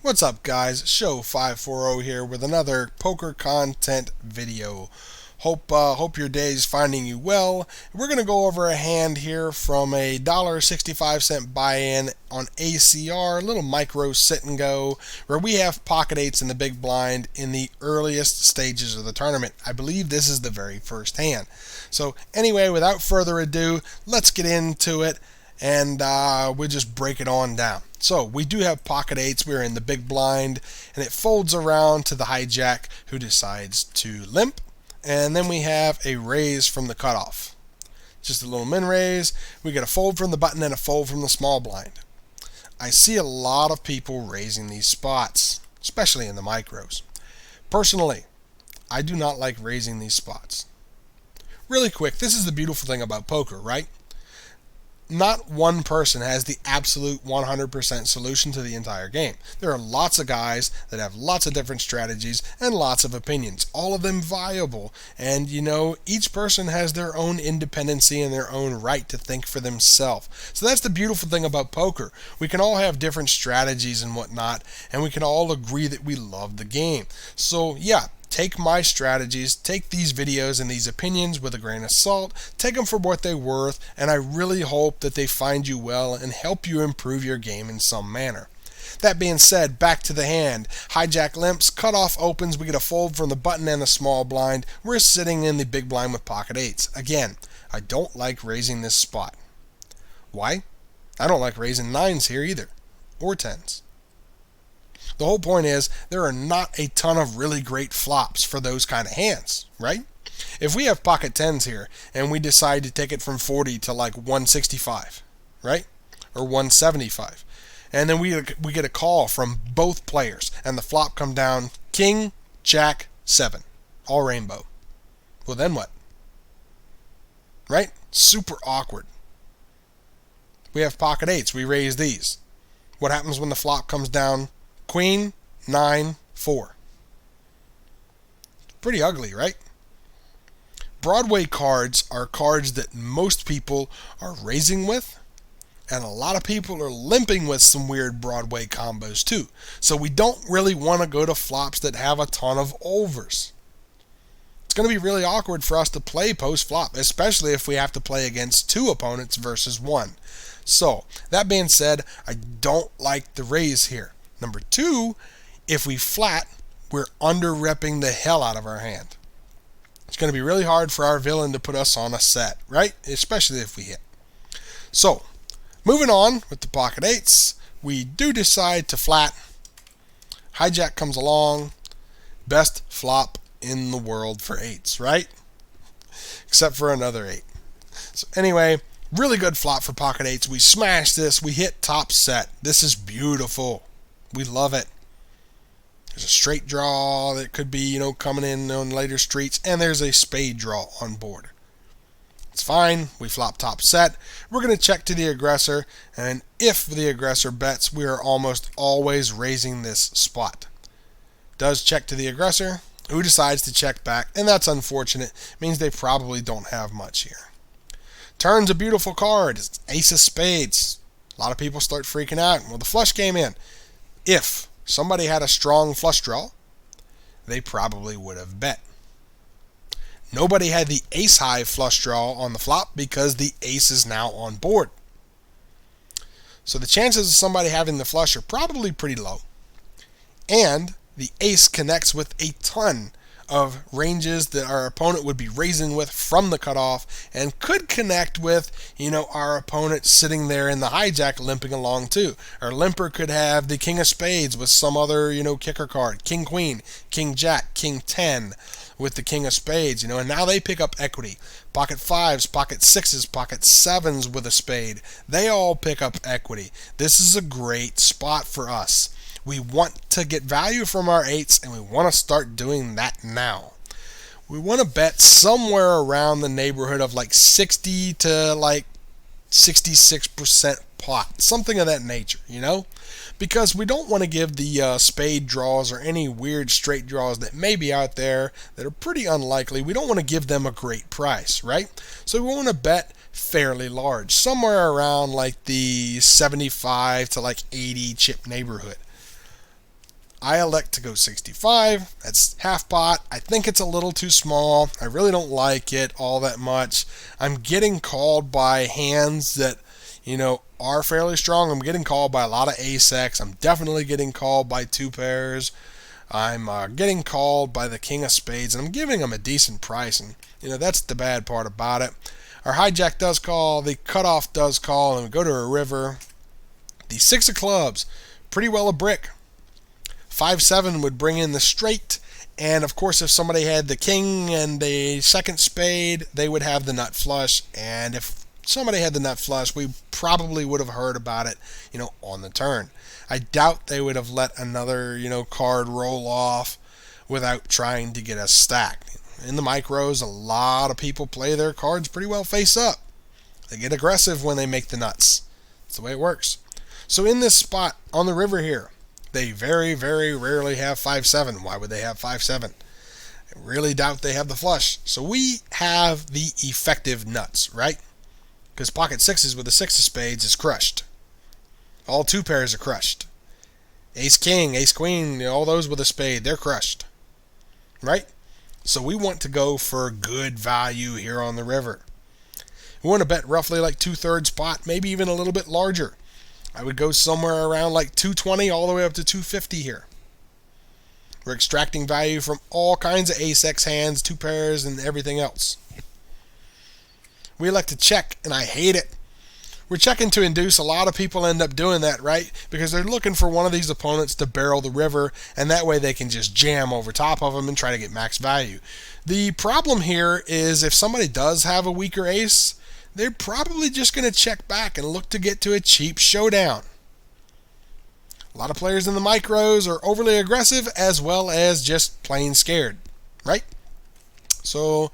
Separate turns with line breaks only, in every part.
What's up, guys? Show 540 here with another poker content video. Hope your day's finding you well. We're going to go over a hand here from a $1.65 buy-in on ACR, a little micro sit and go, where we have pocket eights in the big blind in the earliest stages of the tournament. I believe this is the very first hand. So anyway, without further ado, let's get into it and we'll just break it on down. So we do have pocket eights. We're in the big blind, and it folds around to the hijack, who decides to limp, and then we have a raise from the cutoff. Just a little min raise. We get a fold from the button and a fold from the small blind. I see a lot of people raising these spots, especially in the micros. Personally, I do not like raising these spots. Really quick, this is the beautiful thing about poker, right? Not one person has the absolute 100% solution to the entire game. There are lots of guys that have lots of different strategies and lots of opinions, all of them viable. And each person has their own independency and their own right to think for themselves. So that's the beautiful thing about poker. We can all have different strategies and whatnot, and we can all agree that we love the game. So yeah, take my strategies, take these videos and these opinions with a grain of salt, take them for what they're worth, and I really hope that they find you well and help you improve your game in some manner. That being said, back to the hand. Hijack limps, cutoff opens, we get a fold from the button and the small blind. We're sitting in the big blind with pocket eights. Again, I don't like raising this spot. Why? I don't like raising nines here either, or tens. The whole point is there are not a ton of really great flops for those kind of hands, right? If we have pocket tens here and we decide to take it from 40 to like 165, right? Or 175, and then we get a call from both players and the flop come down king, jack, 7, all rainbow. Well, then what? Right? Super awkward. We have pocket eights. We raise these. What happens when the flop comes down? Queen, 9, 4. Pretty ugly, right? Broadway cards are cards that most people are raising with, and a lot of people are limping with some weird Broadway combos too. So we don't really want to go to flops that have a ton of overs. It's going to be really awkward for us to play post-flop, especially if we have to play against two opponents versus one. So, that being said, I don't like the raise here. Number two, if we flat, we're under-repping the hell out of our hand. It's going to be really hard for our villain to put us on a set, right? Especially if we hit. So, moving on with the pocket eights, we do decide to flat. Hijack comes along. Best flop in the world for eights, right? Except for another 8. So anyway, really good flop for pocket eights. We smash this. We hit top set. This is beautiful. We love it. There's a straight draw that could be, coming in on later streets, and there's a spade draw on board. It's fine. We flop top set. We're going to check to the aggressor, and if the aggressor bets, we are almost always raising this spot. Does check to the aggressor, who decides to check back, and that's unfortunate. It means they probably don't have much here. Turn's a beautiful card. It's ace of spades. A lot of people start freaking out. Well, the flush came in. If somebody had a strong flush draw, they probably would have bet. Nobody had the ace-high flush draw on the flop because the ace is now on board. So the chances of somebody having the flush are probably pretty low. And the ace connects with a ton of ranges that our opponent would be raising with from the cutoff and could connect with, our opponent sitting there in the hijack limping along too. Our limper could have the king of spades with some other, kicker card. King queen, king jack, king 10 with the king of spades, and now they pick up equity. Pocket fives, pocket sixes, pocket sevens with a spade. They all pick up equity. This is a great spot for us. We want to get value from our eights, and we want to start doing that now. We want to bet somewhere around the neighborhood of like 60 to like 66% pot, something of that nature, because we don't want to give the spade draws or any weird straight draws that may be out there that are pretty unlikely. We don't want to give them a great price, right? So we want to bet fairly large, somewhere around like the 75 to like 80 chip neighborhood. I elect to go 65. That's half pot. I think it's a little too small. I really don't like it all that much. I'm getting called by hands that, are fairly strong. I'm getting called by a lot of ace-X. I'm definitely getting called by two pairs. I'm getting called by the king of spades, and I'm giving them a decent price. And, that's the bad part about it. Our hijack does call. The cutoff does call, and we go to a river. The six of clubs, pretty well a brick. 5-7 would bring in the straight, and of course if somebody had the king and the second spade, they would have the nut flush, and if somebody had the nut flush, we probably would have heard about it, on the turn. I doubt they would have let another, card roll off without trying to get us stacked. In the micros, a lot of people play their cards pretty well face up. They get aggressive when they make the nuts. That's the way it works. So in this spot on the river here, they very, very rarely have 5-7. Why would they have 5-7? I really doubt they have the flush. So we have the effective nuts, right? Because pocket sixes with the six of spades is crushed. All two pairs are crushed. Ace king, ace queen, all those with a spade, they're crushed. Right? So we want to go for good value here on the river. We want to bet roughly like 2/3 pot, maybe even a little bit larger. I would go somewhere around like 220 all the way up to 250 here. We're extracting value from all kinds of ace-X hands, two pairs, and everything else. We elect to check, and I hate it. We're checking to induce. A lot of people end up doing that, right? Because they're looking for one of these opponents to barrel the river, and that way they can just jam over top of them and try to get max value. The problem here is if somebody does have a weaker ace, they're probably just going to check back and look to get to a cheap showdown. A lot of players in the micros are overly aggressive as well as just plain scared, right? So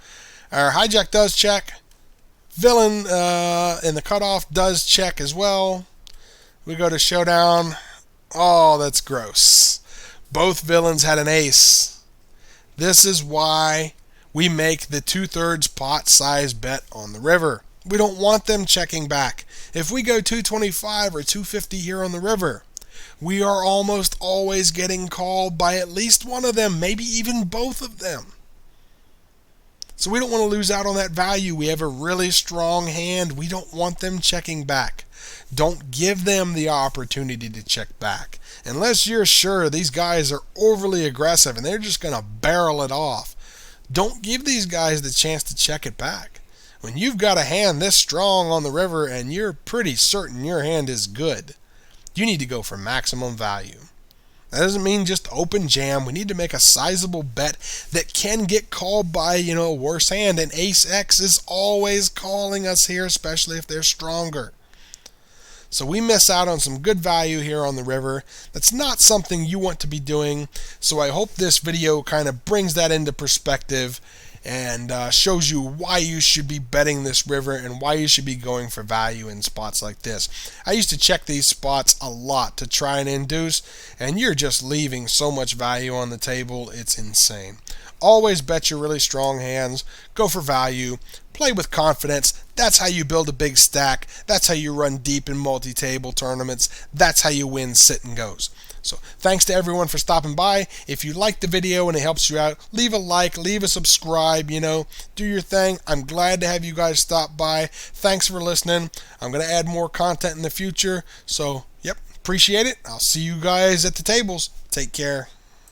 our hijack does check. Villain in the cutoff does check as well. We go to showdown. Oh, that's gross. Both villains had an ace. This is why we make the 2/3 pot size bet on the river. We don't want them checking back. If we go 225 or 250 here on the river, we are almost always getting called by at least one of them, maybe even both of them. So we don't want to lose out on that value. We have a really strong hand. We don't want them checking back. Don't give them the opportunity to check back. Unless you're sure these guys are overly aggressive and they're just going to barrel it off, don't give these guys the chance to check it back. When you've got a hand this strong on the river and you're pretty certain your hand is good, you need to go for maximum value. That doesn't mean just open jam. We need to make a sizable bet that can get called by, a worse hand. And ace-X is always calling us here, especially if they're stronger. So we miss out on some good value here on the river. That's not something you want to be doing. So I hope this video kind of brings that into perspective and shows you why you should be betting this river and why you should be going for value in spots like this. I used to check these spots a lot to try and induce, and you're just leaving so much value on the table, it's insane. Always bet your really strong hands, go for value, play with confidence. That's how you build a big stack. That's how you run deep in multi-table tournaments. That's how you win sit and goes. So thanks to everyone for stopping by. If you liked the video and it helps you out, leave a like, leave a subscribe, do your thing. I'm glad to have you guys stop by. Thanks for listening. I'm going to add more content in the future. So, appreciate it. I'll see you guys at the tables. Take care.